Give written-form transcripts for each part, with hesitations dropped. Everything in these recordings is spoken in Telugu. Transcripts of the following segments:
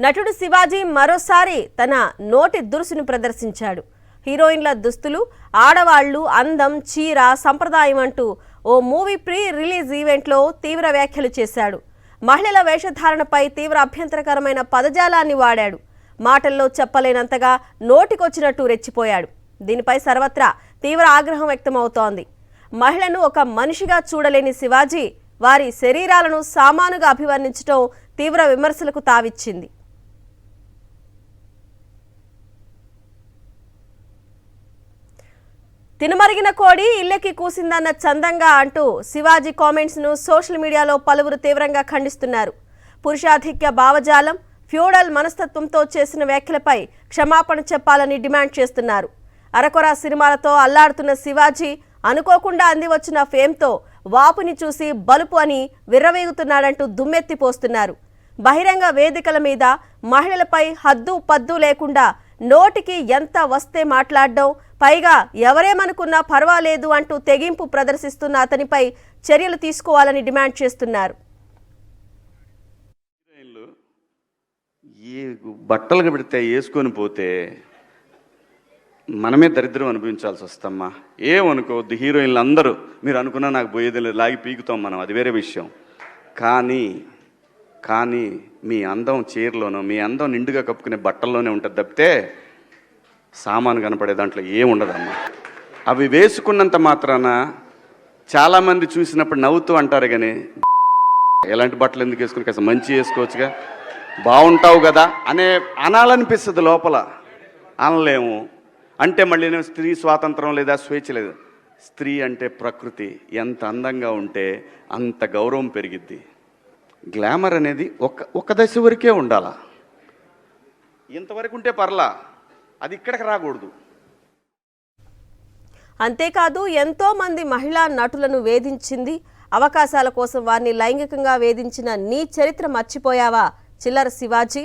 నటుడు శివాజీ మరోసారి తన నోటి దురుసును ప్రదర్శించాడు. హీరోయిన్ల దుస్తులు, ఆడవాళ్లు, అందం, చీర, సంప్రదాయం అంటూ ఓ మూవీ ప్రీ రిలీజ్ ఈవెంట్లో తీవ్ర వ్యాఖ్యలు చేశాడు. మహిళల వేషధారణపై తీవ్ర అభ్యంతరకరమైన పదజాలాన్ని వాడాడు. మాటల్లో చెప్పలేనంతగా నోటికొచ్చినట్టు రెచ్చిపోయాడు. దీనిపై సర్వత్రా తీవ్ర ఆగ్రహం వ్యక్తమవుతోంది. మహిళను ఒక మనిషిగా చూడలేని శివాజీ వారి శరీరాలను సామానుగా అభివర్ణించడం తీవ్ర విమర్శలకు తావిచ్చింది. తినమరిగిన కోడి ఇల్లెక్కి కూసిందన్న చందంగా అంటూ శివాజీ కామెంట్స్ ను సోషల్ మీడియాలో పలువురు తీవ్రంగా ఖండిస్తున్నారు. పురుషాధిక్య భావజాలం, ఫ్యూడల్ మనస్తత్వంతో చేసిన వ్యాఖ్యలపై క్షమాపణ చెప్పాలని డిమాండ్ చేస్తున్నారు. అరకొర సినిమాలతో అల్లాడుతున్న శివాజీ అనుకోకుండా అంది వచ్చిన ఫేమ్తో వాపుని చూసి బలుపు అని విర్రవీగుతున్నాడంటూ దుమ్మెత్తిపోస్తున్నారు. బహిరంగ వేదికల మీద మహిళలపై హద్దు పద్దు లేకుండా నోటికి ఎంత వస్తే మాట్లాడడం, పైగా ఎవరేమనుకున్నా పర్వాలేదు అంటూ తెగింపు ప్రదర్శిస్తున్న అతనిపై చర్యలు తీసుకోవాలని డిమాండ్ చేస్తున్నారు. ఈ బట్టలు పెడితే వేసుకొని పోతే మనమే దరిద్రం అనుభవించాల్సి వస్తమ్మా. ఏమనుకోవద్దు, హీరోయిన్లు అందరూ మీరు అనుకున్నా నాకు పోయేది లేదు, లాగి పీకుతాం మనం, అది వేరే విషయం. కానీ మీ అందం చీరలోనో, మీ అందం నిండుగా కప్పుకునే బట్టల్లోనే ఉంటుంది తప్పితే సామాను కనపడే దాంట్లో ఏముండదమ్మా. అవి వేసుకున్నంత మాత్రాన చాలామంది చూసినప్పుడు నవ్వుతూ అంటారు, కానీ ఎలాంటి బట్టలు ఎందుకు వేసుకుని కాస్త మంచి వేసుకోవచ్చుగా, బాగుంటావు కదా అనాలనిపిస్తుంది లోపల. అనలేము. అంటే మళ్ళీ స్త్రీ స్వాతంత్రం లేదా, స్వేచ్ఛ లేదు. స్త్రీ అంటే ప్రకృతి, ఎంత అందంగా ఉంటే అంత గౌరవం పెరిగిద్ది. గ్లామర్ అనేది ఒక దశ వరకే ఉండాలా, ఇంతవరకు ఉంటే పర్లా, అది ఇక్కడికి రాకూడదు. అంతేకాదు ఎంతో మంది మహిళా నటులను వేధించింది, అవకాశాల కోసం వారిని లైంగికంగా వేధించిన నీ చరిత్ర మర్చిపోయావా చిల్లర శివాజీ?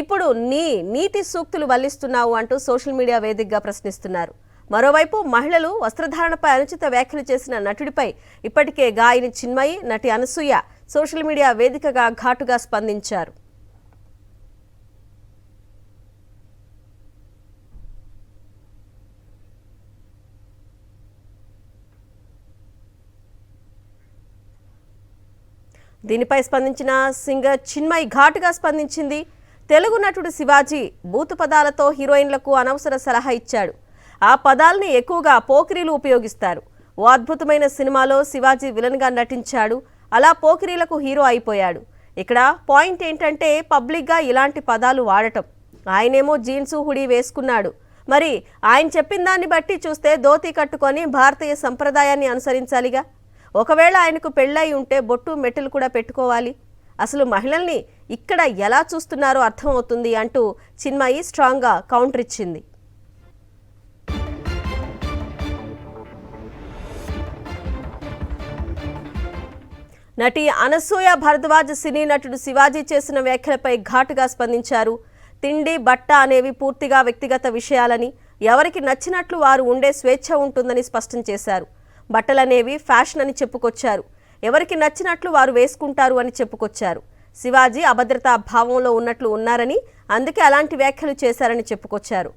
ఇప్పుడు నీ నీతి సూక్తులు వల్లిస్తున్నావు అంటూ సోషల్ మీడియా వేదికగా ప్రశ్నిస్తున్నారు. మరోవైపు మహిళలు వస్త్రధారణపై అనుచిత వ్యాఖ్యలు చేసిన నటుడిపై ఇప్పటికే గాయని చిన్మయి, నటి అనసూయ సోషల్ మీడియా వేదికగా ఘాటుగా స్పందించారు. దీనిపై స్పందించిన సింగర్ చిన్మయి ఘాటుగా స్పందించింది. తెలుగు నటుడు శివాజీ బూతు పదాలతో హీరోయిన్లకు అనవసర సలహా ఇచ్చాడు. ఆ పదాలని ఎక్కువగా పోకిరీలు ఉపయోగిస్తారు. ఓ అద్భుతమైన సినిమాలో శివాజీ విలన్గా నటించాడు. అలా పోకిరీలకు హీరో అయిపోయాడు. ఇక్కడ పాయింట్ ఏంటంటే పబ్లిక్గా ఇలాంటి పదాలు వాడటం. ఆయనేమో జీన్సు హుడీ వేసుకున్నాడు. మరి ఆయన చెప్పిన దాన్ని బట్టి చూస్తే ధోతీ కట్టుకొని భారతీయ సంప్రదాయాన్ని అనుసరించాలిగా. ఒకవేళ ఆయనకు పెళ్ళై ఉంటే బొట్టు మెట్టెలు కూడా పెట్టుకోవాలి. అసలు మహిళల్ని ఇక్కడ ఎలా చూస్తున్నారో అర్థమవుతుంది అంటూ చిన్మయి స్ట్రాంగ్గా కౌంటర్ ఇచ్చింది. నటి అనసూయ భరద్వాజ్ సినీ నటుడు శివాజీ చేసిన వ్యాఖ్యలపై ఘాటుగా స్పందించారు. తిండి, బట్ట అనేవి పూర్తిగా వ్యక్తిగత విషయాలని, ఎవరికి నచ్చినట్లు వారు ఉండే స్వేచ్ఛ ఉంటుందని స్పష్టం చేశారు. బట్టలనేవి ఫ్యాషన్ అని చెప్పుకొచ్చారు. ఎవరికి నచ్చినట్లు వారు వేసుకుంటారు అని చెప్పుకొచ్చారు. శివాజీ అభద్రతా భావంలో ఉన్నట్లు ఉన్నారని, అందుకే అలాంటి వ్యాఖ్యలు చేశారని చెప్పుకొచ్చారు.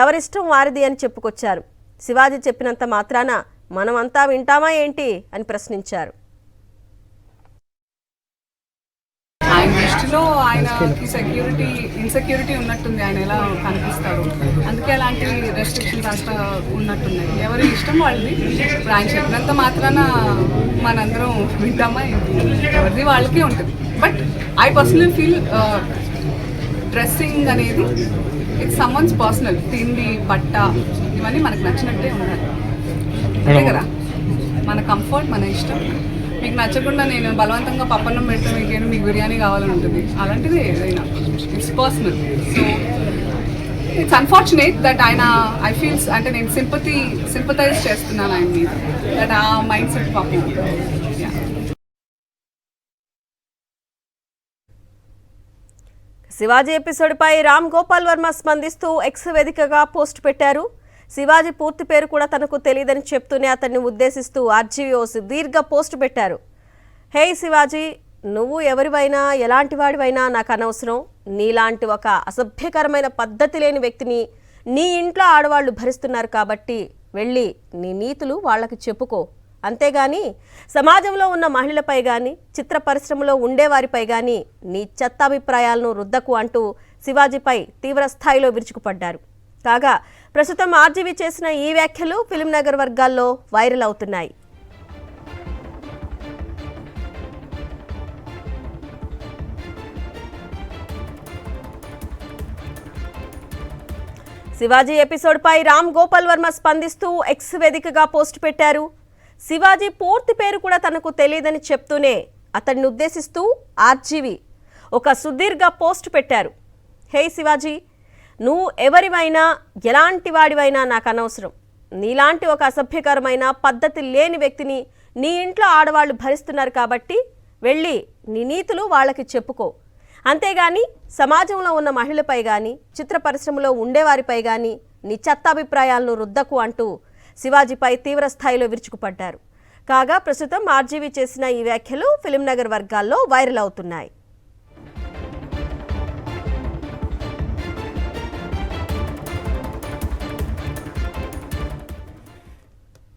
ఎవరిష్టం వారిది అని చెప్పుకొచ్చారు. శివాజీ చెప్పినంత మాత్రాన మనమంతా వింటామా ఏంటి అని ప్రశ్నించారు. ఆయన దృష్టిలో ఆయనకి ఇన్సెక్యూరిటీ ఉన్నట్టుంది, ఆయన ఎలా కనిపిస్తారు, అందుకే అలాంటి రెస్ట్రిక్షన్స్ అంతా ఉన్నట్టున్నాయి. ఎవరి ఇష్టం వాళ్ళది. ఇప్పుడు ఆయన చెప్పినంత మాత్రాన మనందరం వింటామా, ఎవరిది వాళ్ళకే ఉంటుంది. But I personally feel dressing అనేది ఇట్స్ సమ్వన్స్ పర్సనల్. తిండి, బట్ట ఇవన్నీ మనకు నచ్చినట్టే ఉండాలి, అంతే కదా. మన కంఫర్ట్, మన ఇష్టం. మీకు నచ్చకుండా నేను బలవంతంగా పప్పన్నం పెడితే మీకేంటి, మీకు బిర్యానీ కావాలని ఉంటుంది, అలాంటిది ఏదైనా it's personal. So it's unfortunate that ఆయన ఐ ఫీల్స్ అంటే నేను సింపథైజ్ చేస్తున్నాను ఆయన మీద, దట్ ఆ మైండ్ సెట్ పాపం. శివాజీ ఎపిసోడ్పై రామ్ గోపాల్ వర్మ స్పందిస్తూ ఎక్స్ వేదికగా పోస్ట్ పెట్టారు. శివాజీ పూర్తి పేరు కూడా తనకు తెలియదని చెప్తూనే అతన్ని ఉద్దేశిస్తూ ఆర్జీవీ సుదీర్ఘ పోస్ట్ పెట్టారు. హే శివాజీ, నువ్వు ఎవరివైనా ఎలాంటి వాడివైనా నాకు అనవసరం. నీలాంటి ఒక అసభ్యకరమైన పద్ధతి లేని వ్యక్తిని నీ ఇంట్లో ఆడవాళ్ళు భరిస్తున్నారు కాబట్టి వెళ్ళి నీ నీతులు వాళ్ళకి చెప్పుకో. అంతేగాని సమాజంలో ఉన్న మహిళలపై కానీ చిత్ర పరిశ్రమలో ఉండేవారిపై కానీ నీ చెత్త అభిప్రాయాలను రుద్దకు అంటూ శివాజీపై తీవ్ర స్థాయిలో విరుచుకుపడ్డారు. కాగా ప్రస్తుతం ఆర్జీవీ చేసిన ఈ వ్యాఖ్యలు ఫిల్మ్ నగర్ వర్గాల్లో వైరల్ అవుతున్నాయి. శివాజీ ఎపిసోడ్పై రామ్ గోపాల్ వర్మ స్పందిస్తూ ఎక్స్ వేదికగా పోస్ట్ పెట్టారు. శివాజీ పూర్తి పేరు కూడా తనకు తెలియదని చెప్తూనే అతడిని ఉద్దేశిస్తూ ఆర్జీవీ ఒక సుదీర్ఘ పోస్ట్ పెట్టారు. హే శివాజీ, నువ్వు ఎవరివైనా ఎలాంటి వాడివైనా నాకు అనవసరం. నీలాంటి ఒక అసభ్యకరమైన పద్ధతి లేని వ్యక్తిని నీ ఇంట్లో ఆడవాళ్ళు భరిస్తున్నారు కాబట్టి వెళ్ళి నీ నీతులు వాళ్ళకి చెప్పుకో. అంతేగాని సమాజంలో ఉన్న మహిళలపై కానీ చిత్ర పరిశ్రమలో ఉండేవారిపై కానీ నీ చెత్త అభిప్రాయాలను రుద్దకు అంటూ శివాజీపై తీవ్ర స్థాయిలో విరుచుకుపడ్డారు. కాగా ప్రస్తుతం ఆర్జీవీ చేసిన ఈ వ్యాఖ్యలు ఫిల్మ్ నగర్ వర్గాల్లో వైరల్ అవుతున్నాయి.